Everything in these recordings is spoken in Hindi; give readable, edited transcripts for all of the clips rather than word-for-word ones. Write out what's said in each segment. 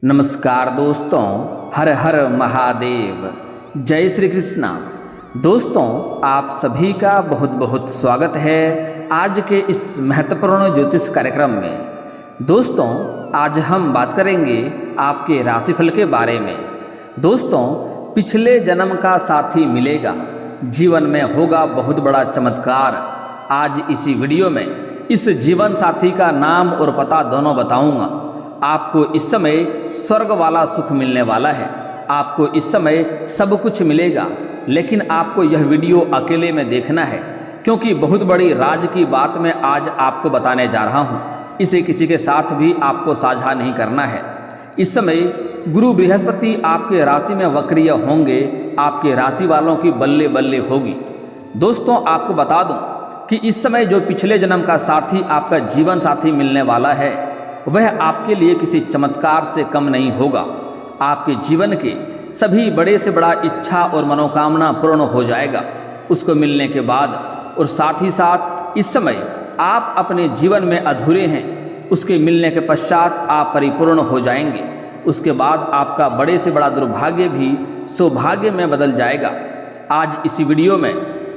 नमस्कार दोस्तों, हर हर महादेव, जय श्री कृष्णा। दोस्तों, आप सभी का बहुत बहुत स्वागत है आज के इस महत्वपूर्ण ज्योतिष कार्यक्रम में। दोस्तों, आज हम बात करेंगे आपके राशिफल के बारे में। दोस्तों, पिछले जन्म का साथी मिलेगा, जीवन में होगा बहुत बड़ा चमत्कार। आज इसी वीडियो में इस जीवन साथी का नाम और पता दोनों बताऊंगा। आपको इस समय स्वर्ग वाला सुख मिलने वाला है। आपको इस समय सब कुछ मिलेगा, लेकिन आपको यह वीडियो अकेले में देखना है, क्योंकि बहुत बड़ी राज की बात मैं आज आपको बताने जा रहा हूँ। इसे किसी के साथ भी आपको साझा नहीं करना है। इस समय गुरु बृहस्पति आपके राशि में वक्रीय होंगे। आपके राशि वालों की बल्ले बल्ले होगी। दोस्तों, आपको बता दूं कि इस समय जो पिछले जन्म का साथी आपका जीवन साथी मिलने वाला है, वह आपके लिए किसी चमत्कार से कम नहीं होगा। आपके जीवन के सभी बड़े से बड़ा इच्छा और मनोकामना पूर्ण हो जाएगा उसको मिलने के बाद। और साथ ही साथ इस समय आप अपने जीवन में अधूरे हैं, उसके मिलने के पश्चात आप परिपूर्ण हो जाएंगे। उसके बाद आपका बड़े से बड़ा दुर्भाग्य भी सौभाग्य में बदल जाएगा। आज इसी वीडियो में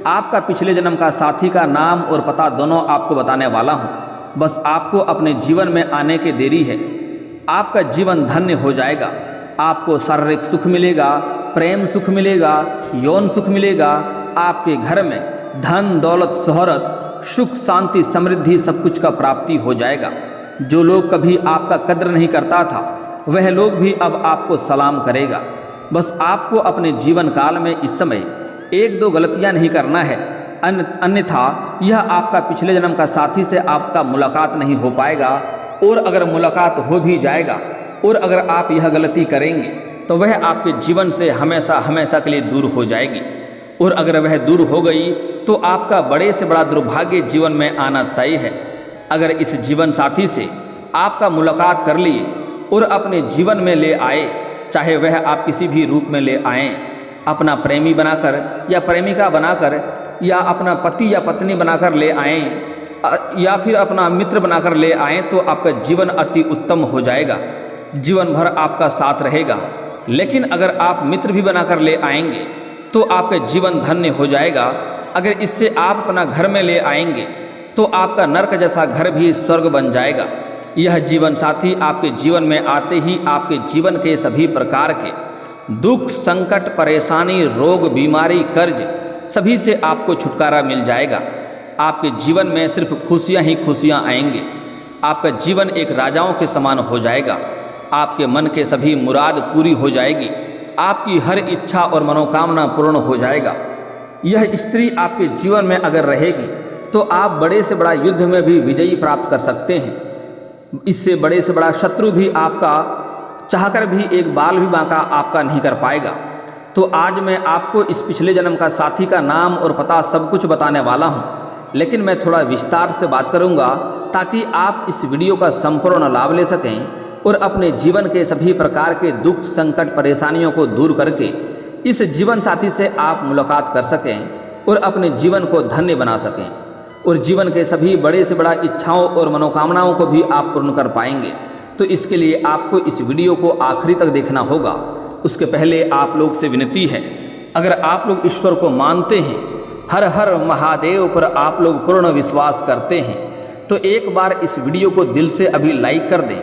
आपका पिछले जन्म का साथी का नाम और पता दोनों आपको बताने वाला हूँ। बस आपको अपने जीवन में आने की देरी है। आपका जीवन धन्य हो जाएगा। आपको शारीरिक सुख मिलेगा, प्रेम सुख मिलेगा, यौन सुख मिलेगा। आपके घर में धन दौलत शोहरत सुख शांति समृद्धि सब कुछ का प्राप्ति हो जाएगा। जो लोग कभी आपका कद्र नहीं करता था, वह लोग भी अब आपको सलाम करेगा। बस आपको अपने जीवन काल में इस समय एक दो गलतियां नहीं करना है, अन्यथा यह आपका पिछले जन्म का साथी से आपका मुलाकात नहीं हो पाएगा। और अगर मुलाकात हो भी जाएगा और अगर आप यह गलती करेंगे तो वह आपके जीवन से हमेशा हमेशा के लिए दूर हो जाएगी। और अगर वह दूर हो गई तो आपका बड़े से बड़ा दुर्भाग्य जीवन में आना तय है। अगर इस जीवन साथी से आपका मुलाकात कर लिए और अपने जीवन में ले आए, चाहे वह आप किसी भी रूप में ले आएँ, अपना प्रेमी बनाकर या प्रेमिका बनाकर, या अपना पति या पत्नी बनाकर ले आएं, या फिर अपना मित्र बनाकर ले आएं, तो आपका जीवन अति उत्तम हो जाएगा। जीवन भर आपका साथ रहेगा। लेकिन अगर आप मित्र भी बनाकर ले आएंगे तो आपका जीवन धन्य हो जाएगा। अगर इससे आप अपना घर में ले आएंगे तो आपका नरक जैसा घर भी स्वर्ग बन जाएगा। यह जीवन साथी आपके जीवन में आते ही आपके जीवन के सभी प्रकार के दुख संकट परेशानी रोग बीमारी कर्ज सभी से आपको छुटकारा मिल जाएगा। आपके जीवन में सिर्फ खुशियां ही खुशियां आएंगे। आपका जीवन एक राजाओं के समान हो जाएगा। आपके मन के सभी मुराद पूरी हो जाएगी। आपकी हर इच्छा और मनोकामना पूर्ण हो जाएगा। यह स्त्री आपके जीवन में अगर रहेगी तो आप बड़े से बड़ा युद्ध में भी विजयी प्राप्त कर सकते हैं। इससे बड़े से बड़ा शत्रु भी आपका चाहकर भी एक बाल भी बांका आपका नहीं कर पाएगा। तो आज मैं आपको इस पिछले जन्म का साथी का नाम और पता सब कुछ बताने वाला हूँ, लेकिन मैं थोड़ा विस्तार से बात करूँगा ताकि आप इस वीडियो का संपूर्ण लाभ ले सकें और अपने जीवन के सभी प्रकार के दुख संकट परेशानियों को दूर करके इस जीवन साथी से आप मुलाकात कर सकें और अपने जीवन को धन्य बना सकें। और जीवन के सभी बड़े से बड़ा इच्छाओं और मनोकामनाओं को भी आप पूर्ण कर पाएंगे। तो इसके लिए आपको इस वीडियो को आखिरी तक देखना होगा। उसके पहले आप लोग से विनती है, अगर आप लोग ईश्वर को मानते हैं, हर हर महादेव पर आप लोग पूर्ण विश्वास करते हैं, तो एक बार इस वीडियो को दिल से अभी लाइक कर दें।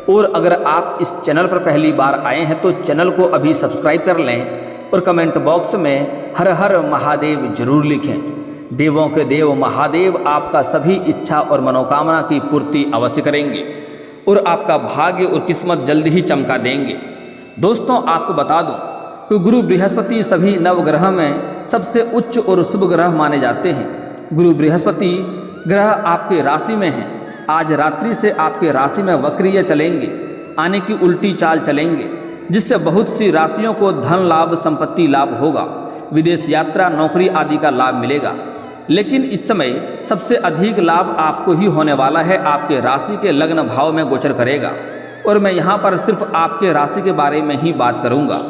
और अगर आप इस चैनल पर पहली बार आए हैं तो चैनल को अभी सब्सक्राइब कर लें और कमेंट बॉक्स में हर हर महादेव जरूर लिखें। देवों के देव महादेव आपका सभी इच्छा और मनोकामना की पूर्ति अवश्य करेंगे और आपका भाग्य और किस्मत जल्द ही चमका देंगे। दोस्तों, आपको बता दूं कि गुरु बृहस्पति सभी नवग्रह में सबसे उच्च और शुभ ग्रह माने जाते हैं। गुरु बृहस्पति ग्रह आपके राशि में हैं। आज रात्रि से आपके राशि में वक्रीय चलेंगे, आने की उल्टी चाल चलेंगे, जिससे बहुत सी राशियों को धन लाभ संपत्ति लाभ होगा, विदेश यात्रा नौकरी आदि का लाभ मिलेगा। लेकिन इस समय सबसे अधिक लाभ आपको ही होने वाला है। आपके राशि के लग्न भाव में गोचर करेगा और मैं यहाँ पर सिर्फ आपके राशि के बारे में ही बात करूँगा।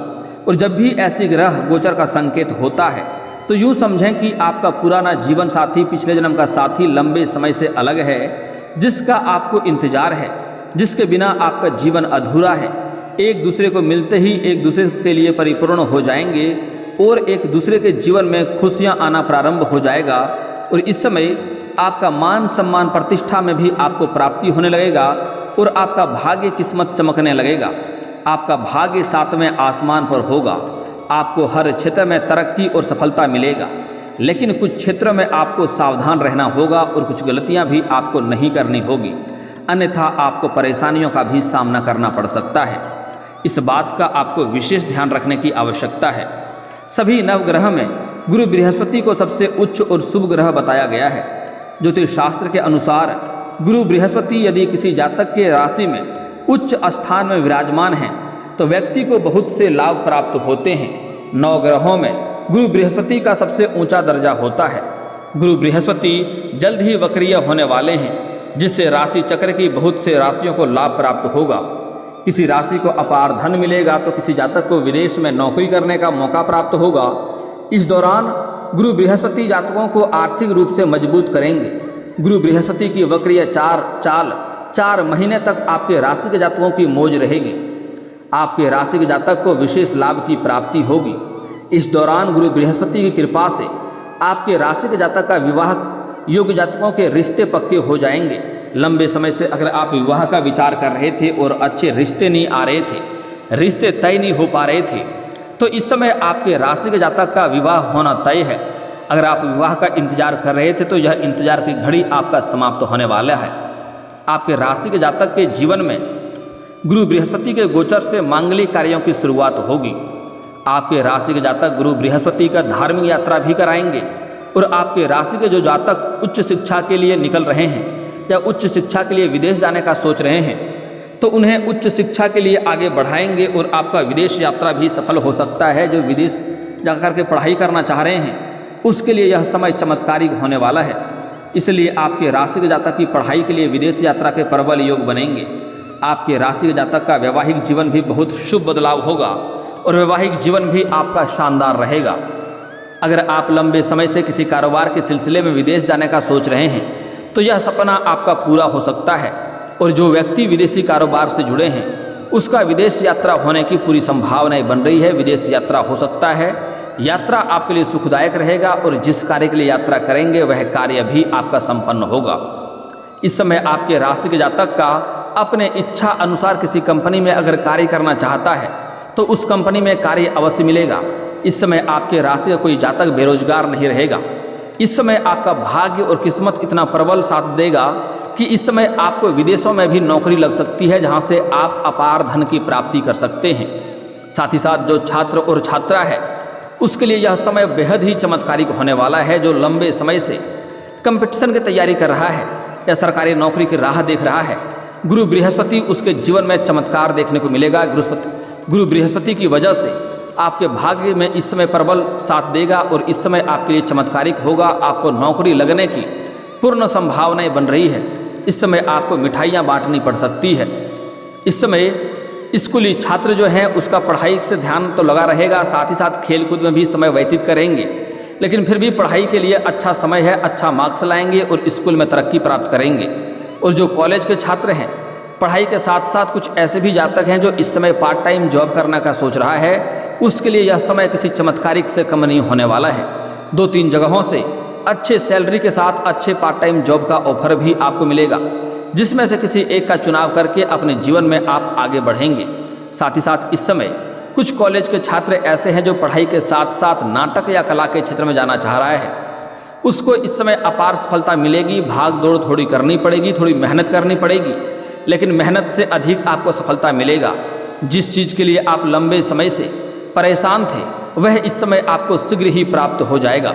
और जब भी ऐसी ग्रह गोचर का संकेत होता है तो यूँ समझें कि आपका पुराना जीवन साथी पिछले जन्म का साथी लंबे समय से अलग है, जिसका आपको इंतजार है, जिसके बिना आपका जीवन अधूरा है, एक दूसरे को मिलते ही एक दूसरे के लिए परिपूर्ण हो जाएंगे और एक दूसरे के जीवन में खुशियां आना प्रारंभ हो जाएगा। और इस समय आपका मान सम्मान प्रतिष्ठा में भी आपको प्राप्ति होने लगेगा और आपका भाग्य किस्मत चमकने लगेगा। आपका भाग्य सातवें आसमान पर होगा। आपको हर क्षेत्र में तरक्की और सफलता मिलेगा, लेकिन कुछ क्षेत्रों में आपको सावधान रहना होगा और कुछ गलतियां भी आपको नहीं करनी होगी, अन्यथा आपको परेशानियों का भी सामना करना पड़ सकता है। इस बात का आपको विशेष ध्यान रखने की आवश्यकता है। सभी नवग्रह में गुरु बृहस्पति को सबसे उच्च और शुभ ग्रह बताया गया है। ज्योतिष शास्त्र के अनुसार गुरु बृहस्पति यदि किसी जातक के राशि में उच्च स्थान में विराजमान हैं तो व्यक्ति को बहुत से लाभ प्राप्त होते हैं। 9 ग्रहों में गुरु बृहस्पति का सबसे ऊंचा दर्जा होता है। गुरु बृहस्पति जल्द ही वक्रीय होने वाले हैं, जिससे राशि चक्र की बहुत से राशियों को लाभ प्राप्त होगा। किसी राशि को अपार धन मिलेगा तो किसी जातक को विदेश में नौकरी करने का मौका प्राप्त होगा। इस दौरान गुरु बृहस्पति जातकों को आर्थिक रूप से मजबूत करेंगे। गुरु बृहस्पति की वक्रीय चाल 4 महीने तक आपके राशि के जातकों की मौज रहेगी। आपके राशि के जातक को विशेष लाभ की प्राप्ति होगी। इस दौरान गुरु बृहस्पति की कृपा से आपके राशि के जातक का विवाह योग्य जातकों के रिश्ते पक्के हो जाएंगे। लंबे समय से अगर आप विवाह का विचार कर रहे थे और अच्छे रिश्ते नहीं आ रहे थे, रिश्ते तय नहीं हो पा रहे थे, तो इस समय आपके राशि के जातक का विवाह होना तय है। अगर आप विवाह का इंतजार कर रहे थे तो यह इंतजार की घड़ी आपका समाप्त होने वाला है। आपके राशि के जातक के जीवन में गुरु बृहस्पति के गोचर से मांगलिक कार्यों की शुरुआत होगी। आपके राशि के जातक गुरु बृहस्पति का धार्मिक यात्रा भी कराएंगे और आपके राशि के जो जातक उच्च शिक्षा के लिए निकल रहे हैं या उच्च शिक्षा के लिए विदेश जाने का सोच रहे हैं तो उन्हें उच्च शिक्षा के लिए आगे बढ़ाएंगे और आपका विदेश यात्रा भी सफल हो सकता है। जो विदेश जाकर के पढ़ाई करना चाह रहे हैं उसके लिए यह समय चमत्कारिक होने वाला है। इसलिए आपके राशि के जातक की पढ़ाई के लिए विदेश यात्रा के प्रबल योग बनेंगे। आपके राशि के जातक का वैवाहिक जीवन भी बहुत शुभ बदलाव होगा और वैवाहिक जीवन भी आपका शानदार रहेगा। अगर आप लंबे समय से किसी कारोबार के सिलसिले में विदेश जाने का सोच रहे हैं तो यह सपना आपका पूरा हो सकता है। और जो व्यक्ति विदेशी कारोबार से जुड़े हैं उसका विदेश यात्रा होने की पूरी संभावनाएं बन रही है। विदेश यात्रा हो सकता है। यात्रा आपके लिए सुखदायक रहेगा और जिस कार्य के लिए यात्रा करेंगे वह कार्य भी आपका संपन्न होगा। इस समय आपके राशि के जातक का अपने इच्छा अनुसार किसी कंपनी में अगर कार्य करना चाहता है तो उस कंपनी में कार्य अवश्य मिलेगा। इस समय आपके राशि का कोई जातक बेरोजगार नहीं रहेगा। इस समय आपका भाग्य और किस्मत इतना प्रबल साथ देगा कि इस समय आपको विदेशों में भी नौकरी लग सकती है, जहां से आप अपार धन की प्राप्ति कर सकते हैं। साथ ही साथ जो छात्र और छात्रा है उसके लिए यह समय बेहद ही चमत्कारिक होने वाला है। जो लंबे समय से कंपटीशन की तैयारी कर रहा है या सरकारी नौकरी की राह देख रहा है, गुरु बृहस्पति उसके जीवन में चमत्कार देखने को मिलेगा। गुरु बृहस्पति की वजह से आपके भाग्य में इस समय प्रबल साथ देगा और इस समय आपके लिए चमत्कारिक होगा। आपको नौकरी लगने की पूर्ण संभावनाएं बन रही है। इस समय आपको मिठाइयाँ बांटनी पड़ सकती है। इस समय स्कूली छात्र जो हैं उसका पढ़ाई से ध्यान तो लगा रहेगा, साथ ही साथ खेल कूद में भी समय व्यतीत करेंगे, लेकिन फिर भी पढ़ाई के लिए अच्छा समय है। अच्छा मार्क्स लाएंगे और स्कूल में तरक्की प्राप्त करेंगे। और जो कॉलेज के छात्र हैं, पढ़ाई के साथ साथ कुछ ऐसे भी जातक हैं जो इस समय पार्ट टाइम जॉब करने का सोच रहा है, उसके लिए यह समय किसी चमत्कारिक से कम नहीं होने वाला है। 2-3 जगहों से अच्छे सैलरी के साथ अच्छे पार्ट टाइम जॉब का ऑफर भी आपको मिलेगा, जिसमें से किसी एक का चुनाव करके अपने जीवन में आप आगे बढ़ेंगे। साथ ही साथ इस समय कुछ कॉलेज के छात्र ऐसे हैं जो पढ़ाई के साथ साथ नाटक या कला के क्षेत्र में जाना चाह रहा है, उसको इस समय अपार सफलता मिलेगी। भाग दौड़ थोड़ी करनी पड़ेगी, थोड़ी मेहनत करनी पड़ेगी, लेकिन मेहनत से अधिक आपको सफलता मिलेगा। जिस चीज़ के लिए आप लंबे समय से परेशान थे वह इस समय आपको शीघ्र ही प्राप्त हो जाएगा।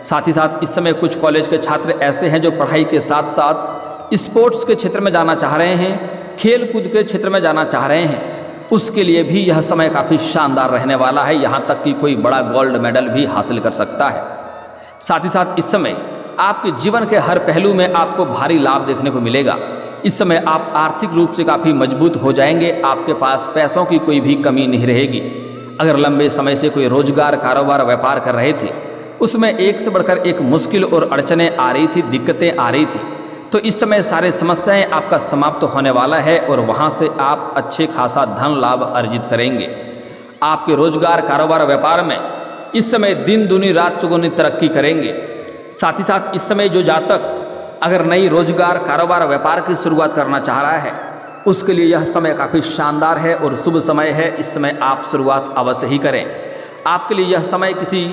साथ ही साथ इस समय कुछ कॉलेज के छात्र ऐसे हैं जो पढ़ाई के साथ साथ स्पोर्ट्स के क्षेत्र में जाना चाह रहे हैं, खेल कूद के क्षेत्र में जाना चाह रहे हैं, उसके लिए भी यह समय काफ़ी शानदार रहने वाला है। यहाँ तक कि कोई बड़ा गोल्ड मेडल भी हासिल कर सकता है। साथ ही साथ इस समय आपके जीवन के हर पहलू में आपको भारी लाभ देखने को मिलेगा। इस समय आप आर्थिक रूप से काफ़ी मजबूत हो जाएंगे। आपके पास पैसों की कोई भी कमी नहीं रहेगी। अगर लंबे समय से कोई रोजगार, कारोबार, व्यापार कर रहे थे, उसमें एक से बढ़कर एक मुश्किल और अड़चनें आ रही थी, दिक्कतें आ रही थी, तो इस समय सारे समस्याएं आपका समाप्त होने वाला है और वहां से आप अच्छे खासा धन लाभ अर्जित करेंगे। आपके रोजगार, कारोबार, व्यापार में इस समय दिन दुनी रात चौगुनी तरक्की करेंगे। साथ ही साथ इस समय जो जातक अगर नई रोजगार, कारोबार, व्यापार की शुरुआत करना चाह रहा है उसके लिए यह समय काफ़ी शानदार है और शुभ समय है। इस समय आप शुरुआत अवश्य ही करें। आपके लिए यह समय किसी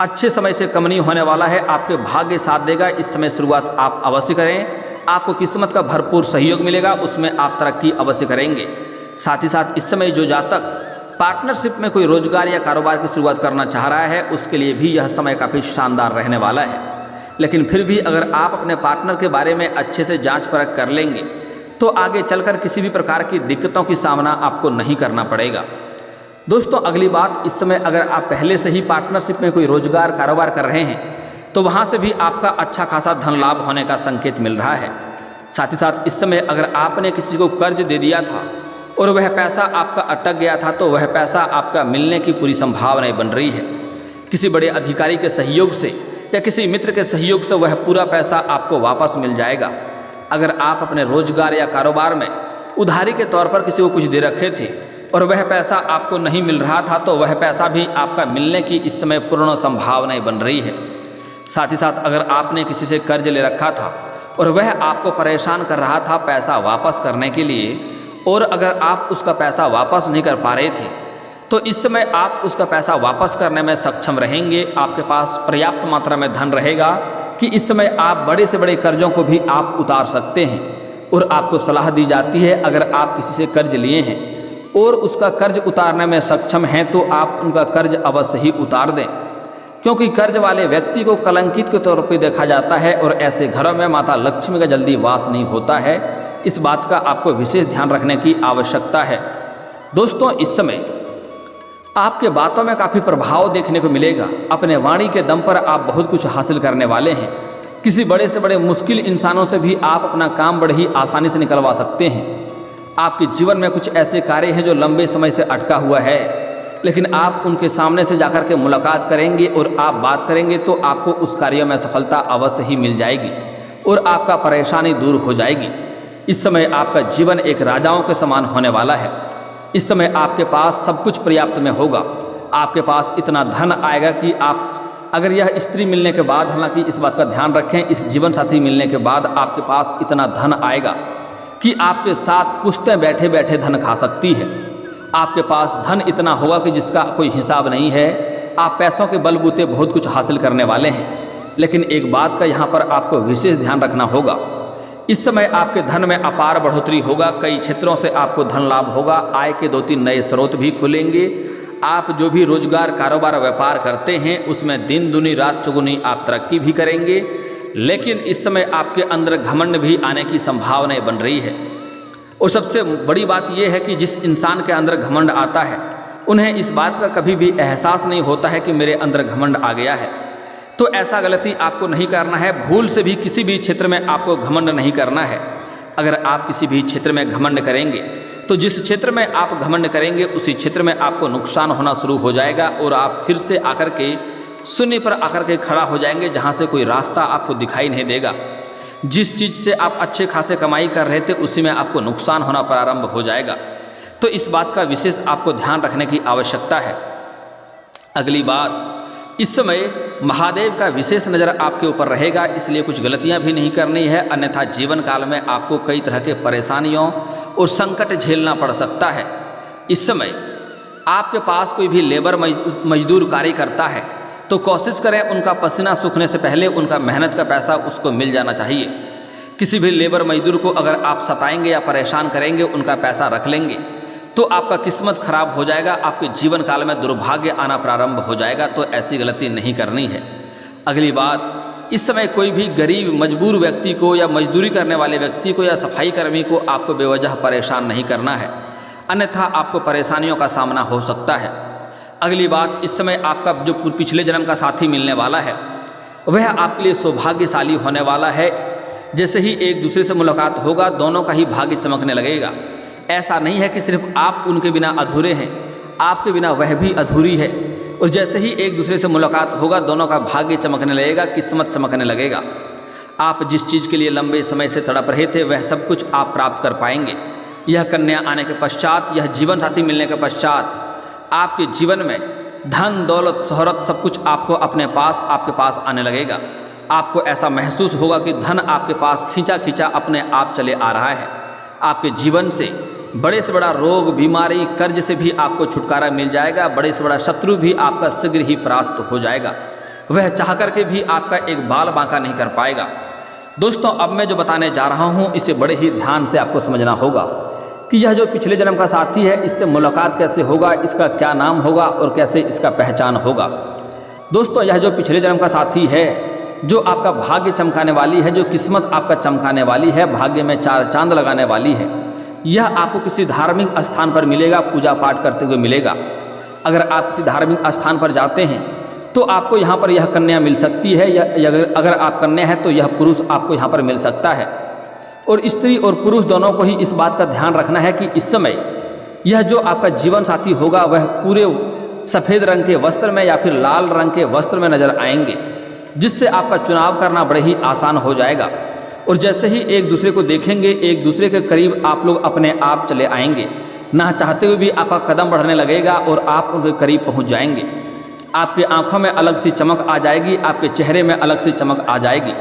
अच्छे समय से कम नहीं होने वाला है। आपके भाग्य साथ देगा। इस समय शुरुआत आप अवश्य करें। आपको किस्मत का भरपूर सहयोग मिलेगा, उसमें आप तरक्की अवश्य करेंगे। साथ ही साथ इस समय जो जातक पार्टनरशिप में कोई रोजगार या कारोबार की शुरुआत करना चाह रहा है उसके लिए भी यह समय काफ़ी शानदार रहने वाला है। लेकिन फिर भी अगर आप अपने पार्टनर के बारे में अच्छे से जांच परख कर लेंगे तो आगे चलकर किसी भी प्रकार की दिक्कतों की सामना आपको नहीं करना पड़ेगा। दोस्तों, अगली बात, इस समय अगर आप पहले से ही पार्टनरशिप में कोई रोजगार, कारोबार कर रहे हैं तो वहाँ से भी आपका अच्छा खासा धन लाभ होने का संकेत मिल रहा है। साथ ही साथ इस समय अगर आपने किसी को कर्ज दे दिया था और वह पैसा आपका अटक गया था तो वह पैसा आपका मिलने की पूरी संभावनाएं बन रही है। किसी बड़े अधिकारी के सहयोग से या किसी मित्र के सहयोग से वह पूरा पैसा आपको वापस मिल जाएगा। अगर आप अपने रोजगार या कारोबार में उधारी के तौर पर किसी को कुछ दे रखे थे और वह पैसा आपको नहीं मिल रहा था तो वह पैसा भी आपका मिलने की इस समय पूर्ण संभावनाएं बन रही है। साथ ही साथ अगर आपने किसी से कर्ज ले रखा था और वह आपको परेशान कर रहा था पैसा वापस करने के लिए और अगर आप उसका पैसा वापस नहीं कर पा रहे थे तो इस समय आप उसका पैसा वापस करने में सक्षम रहेंगे। आपके पास पर्याप्त मात्रा में धन रहेगा कि इस समय आप बड़े से बड़े कर्जों को भी आप उतार सकते हैं। और आपको सलाह दी जाती है अगर आप किसी से कर्ज लिए हैं और उसका कर्ज उतारने में सक्षम हैं तो आप उनका कर्ज अवश्य ही उतार दें, क्योंकि कर्ज वाले व्यक्ति को कलंकित के तौर पर देखा जाता है और ऐसे घरों में माता लक्ष्मी का जल्दी वास नहीं होता है। इस बात का आपको विशेष ध्यान रखने की आवश्यकता है। दोस्तों, इस समय आपके बातों में काफ़ी प्रभाव देखने को मिलेगा। अपने वाणी के दम पर आप बहुत कुछ हासिल करने वाले हैं। किसी बड़े से बड़े मुश्किल इंसानों से भी आप अपना काम बड़े ही आसानी से निकलवा सकते हैं। आपके जीवन में कुछ ऐसे कार्य हैं जो लंबे समय से अटका हुआ है, लेकिन आप उनके सामने से जाकर के मुलाकात करेंगे और आप बात करेंगे तो आपको उस कार्य में सफलता अवश्य ही मिल जाएगी और आपका परेशानी दूर हो जाएगी। इस समय आपका जीवन एक राजाओं के समान होने वाला है। इस समय आपके पास सब कुछ पर्याप्त में होगा। आपके पास इतना धन आएगा कि आप अगर यह स्त्री मिलने के बाद, हालांकि इस बात का ध्यान रखें, इस जीवन साथी मिलने के बाद आपके पास इतना धन आएगा कि आपके साथ पुश्तें बैठे बैठे धन खा सकती है। आपके पास धन इतना होगा कि जिसका कोई हिसाब नहीं है। आप पैसों के बलबूते बहुत कुछ हासिल करने वाले हैं। लेकिन एक बात का यहाँ पर आपको विशेष ध्यान रखना होगा, इस समय आपके धन में अपार बढ़ोतरी होगा। कई क्षेत्रों से आपको धन लाभ होगा। आय के 2-3 नए स्रोत भी खुलेंगे। आप जो भी रोजगार, कारोबार, व्यापार करते हैं उसमें दिन दुनी रात चौगुनी आप तरक्की भी करेंगे। लेकिन इस समय आपके अंदर घमंड भी आने की संभावनाएं बन रही है। और सबसे बड़ी बात यह है कि जिस इंसान के अंदर घमंड आता है उन्हें इस बात का कभी भी एहसास नहीं होता है कि मेरे अंदर घमंड आ गया है। तो ऐसा गलती आपको नहीं करना है। भूल से भी किसी भी क्षेत्र में आपको घमंड नहीं करना है। अगर आप किसी भी क्षेत्र में घमंड करेंगे तो जिस क्षेत्र में आप घमंड करेंगे उसी क्षेत्र में आपको नुकसान होना शुरू हो जाएगा और आप फिर से आकर के शून्य पर आकर के खड़ा हो जाएंगे, जहां से कोई रास्ता आपको दिखाई नहीं देगा। जिस चीज़ से आप अच्छे खासे कमाई कर रहे थे उसी में आपको नुकसान होना प्रारंभ हो जाएगा। तो इस बात का विशेष आपको ध्यान रखने की आवश्यकता है। अगली बात, इस समय महादेव का विशेष नज़र आपके ऊपर रहेगा, इसलिए कुछ गलतियां भी नहीं करनी है, अन्यथा जीवन काल में आपको कई तरह के परेशानियों और संकट झेलना पड़ सकता है। इस समय आपके पास कोई भी लेबर मजदूर कार्य करता है तो कोशिश करें उनका पसीना सूखने से पहले उनका मेहनत का पैसा उसको मिल जाना चाहिए। किसी भी लेबर मजदूर को अगर आप सताएंगे या परेशान करेंगे, उनका पैसा रख लेंगे तो आपका किस्मत खराब हो जाएगा। आपके जीवन काल में दुर्भाग्य आना प्रारंभ हो जाएगा। तो ऐसी गलती नहीं करनी है। अगली बात, इस समय कोई भी गरीब मजबूर व्यक्ति को या मजदूरी करने वाले व्यक्ति को या सफाई कर्मी को आपको बेवजह परेशान नहीं करना है, अन्यथा आपको परेशानियों का सामना हो सकता है। अगली बात, इस समय आपका जो पिछले जन्म का साथी मिलने वाला है वह आपके लिए सौभाग्यशाली होने वाला है। जैसे ही एक दूसरे से मुलाकात होगा दोनों का ही भाग्य चमकने लगेगा। ऐसा नहीं है कि सिर्फ आप उनके बिना अधूरे हैं, आपके बिना वह भी अधूरी है। और जैसे ही एक दूसरे से मुलाकात होगा दोनों का भाग्य चमकने लगेगा, किस्मत चमकने लगेगा। आप जिस चीज़ के लिए लंबे समय से तड़प रहे थे वह सब कुछ आप प्राप्त कर पाएंगे। यह कन्या आने के पश्चात, यह जीवन साथी मिलने के पश्चात आपके जीवन में धन दौलत शोहरत सब कुछ आपको आपके पास आने लगेगा। आपको ऐसा महसूस होगा कि धन आपके पास खींचा खींचा अपने आप चले आ रहा है। आपके जीवन से बड़े से बड़ा रोग, बीमारी, कर्ज से भी आपको छुटकारा मिल जाएगा। बड़े से बड़ा शत्रु भी आपका शीघ्र ही परास्त हो जाएगा। वह चाह करके भी आपका एक बाल बांका नहीं कर पाएगा। दोस्तों, अब मैं जो बताने जा रहा हूँ इसे बड़े ही ध्यान से आपको समझना होगा कि यह जो पिछले जन्म का साथी है इससे मुलाकात कैसे होगा, इसका क्या नाम होगा और कैसे इसका पहचान होगा। दोस्तों, यह जो पिछले जन्म का साथी है, जो आपका भाग्य चमकाने वाली है, जो किस्मत आपका चमकाने वाली है, भाग्य में चार चांद लगाने वाली है, यह आपको किसी धार्मिक स्थान पर मिलेगा, पूजा पाठ करते हुए मिलेगा। अगर आप किसी धार्मिक स्थान पर जाते हैं तो आपको यहाँ पर यह कन्या मिल सकती है, या अगर आप कन्या हैं तो यह पुरुष आपको यहाँ पर मिल सकता है। और स्त्री और पुरुष दोनों को ही इस बात का ध्यान रखना है कि इस समय यह जो आपका जीवन साथी होगा वह पूरे सफ़ेद रंग के वस्त्र में या फिर लाल रंग के वस्त्र में नजर आएंगे, जिससे आपका चुनाव करना बड़े ही आसान हो जाएगा। और जैसे ही एक दूसरे को देखेंगे, एक दूसरे के करीब आप लोग अपने आप चले आएंगे। ना चाहते हुए भी आपका कदम बढ़ने लगेगा और आप उनके करीब पहुंच जाएंगे। आपकी आंखों में अलग सी चमक आ जाएगी, आपके चेहरे में अलग सी चमक आ जाएगी।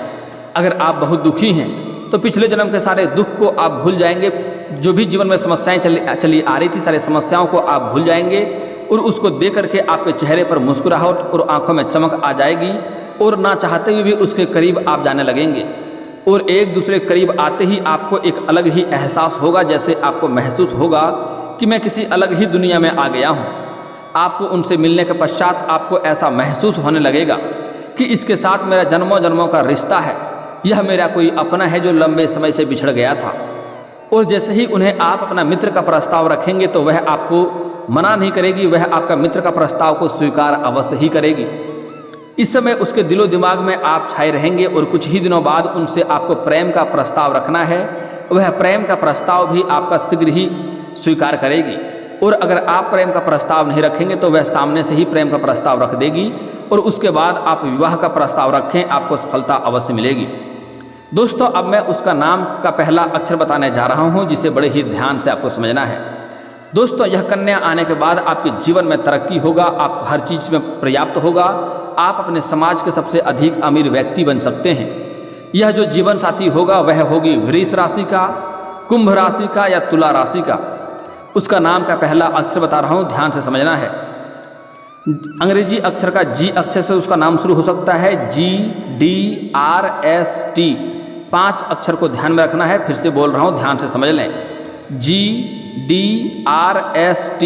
अगर आप बहुत दुखी हैं तो पिछले जन्म के सारे दुख को आप भूल जाएंगे। जो भी जीवन में समस्याएं चली आ रही थी, सारी समस्याओं को आप भूल जाएंगे और उसको देख करके आपके चेहरे पर मुस्कुराहट और आंखों में चमक आ जाएगी और ना चाहते हुए भी उसके करीब आप जाने लगेंगे। और एक दूसरे के करीब आते ही आपको एक अलग ही एहसास होगा, जैसे आपको महसूस होगा कि मैं किसी अलग ही दुनिया में आ गया हूँ। आपको उनसे मिलने के पश्चात आपको ऐसा महसूस होने लगेगा कि इसके साथ मेरा जन्मों जन्मों का रिश्ता है, यह मेरा कोई अपना है जो लंबे समय से बिछड़ गया था। और जैसे ही उन्हें आप अपना मित्र का प्रस्ताव रखेंगे तो वह आपको मना नहीं करेगी, वह आपका मित्र का प्रस्ताव को स्वीकार अवश्य ही करेगी। इस समय उसके दिलो दिमाग में आप छाए रहेंगे और कुछ ही दिनों बाद उनसे आपको प्रेम का प्रस्ताव रखना है। वह प्रेम का प्रस्ताव भी आपका शीघ्र ही स्वीकार करेगी। और अगर आप प्रेम का प्रस्ताव नहीं रखेंगे तो वह सामने से ही प्रेम का प्रस्ताव रख देगी और उसके बाद आप विवाह का प्रस्ताव रखें, आपको सफलता अवश्य मिलेगी। दोस्तों, अब मैं उसका नाम का पहला अक्षर बताने जा रहा हूं, जिसे बड़े ही ध्यान से आपको समझना है। दोस्तों, यह कन्या आने के बाद आपके जीवन में तरक्की होगा, आप हर चीज़ में पर्याप्त होगा, आप अपने समाज के सबसे अधिक अमीर व्यक्ति बन सकते हैं। यह जो जीवन साथी होगा वह होगी वृष राशि का, कुंभ राशि का या तुला राशि का। उसका नाम का पहला अक्षर बता रहा हूँ, ध्यान से समझना है। अंग्रेजी अक्षर का जी अक्षर से उसका नाम शुरू हो सकता है, GDRST। 5 अक्षर को ध्यान में रखना है। फिर से बोल रहा हूँ, ध्यान से समझ लें, GDRST।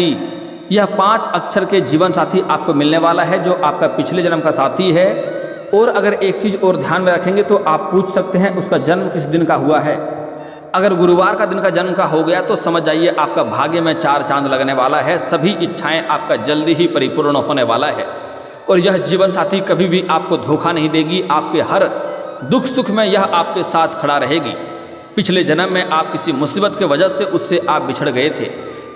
यह 5 अक्षर के जीवन साथी आपको मिलने वाला है, जो आपका पिछले जन्म का साथी है। और अगर एक चीज़ और ध्यान में रखेंगे तो आप पूछ सकते हैं उसका जन्म किस दिन का हुआ है। अगर गुरुवार का दिन का जन्म का हो गया तो समझ जाइए आपका भाग्य में 4 चांद लगने वाला है, सभी इच्छाएं आपका जल्दी ही परिपूर्ण होने वाला है। और यह जीवन साथी कभी भी आपको धोखा नहीं देगी, आपके हर दुख सुख में यह आपके साथ खड़ा रहेगी। पिछले जन्म में आप किसी मुसीबत के वजह से उससे आप बिछड़ गए थे,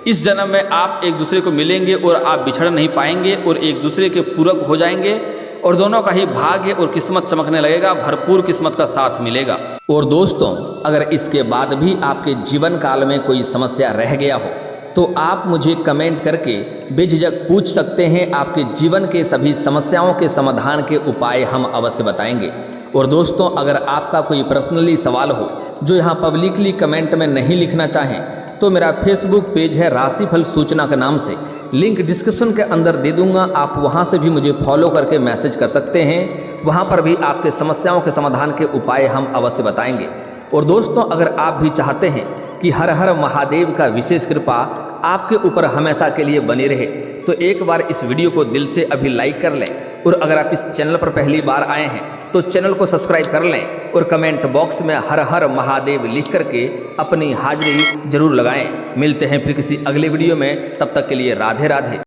इस जन्म में आप एक दूसरे को मिलेंगे और आप बिछड़ नहीं पाएंगे और एक दूसरे के पूरक हो जाएंगे और दोनों का ही भाग्य और किस्मत चमकने लगेगा, भरपूर किस्मत का साथ मिलेगा। और दोस्तों, अगर इसके बाद भी आपके जीवन काल में कोई समस्या रह गया हो तो आप मुझे कमेंट करके बेझिझक पूछ सकते हैं। आपके जीवन के सभी समस्याओं के समाधान के उपाय हम अवश्य बताएंगे। और दोस्तों, अगर आपका कोई पर्सनली सवाल हो जो यहाँ पब्लिकली कमेंट में नहीं लिखना चाहें तो मेरा फेसबुक पेज है राशिफल सूचना के नाम से, लिंक डिस्क्रिप्शन के अंदर दे दूंगा, आप वहां से भी मुझे फॉलो करके मैसेज कर सकते हैं। वहां पर भी आपके समस्याओं के समाधान के उपाय हम अवश्य बताएंगे। और दोस्तों, अगर आप भी चाहते हैं कि हर हर महादेव का विशेष कृपा आपके ऊपर हमेशा के लिए बनी रहे तो एक बार इस वीडियो को दिल से अभी लाइक कर लें। और अगर आप इस चैनल पर पहली बार आए हैं तो चैनल को सब्सक्राइब कर लें और कमेंट बॉक्स में हर हर महादेव लिख करके अपनी हाजिरी जरूर लगाएं। मिलते हैं फिर किसी अगले वीडियो में, तब तक के लिए राधे राधे।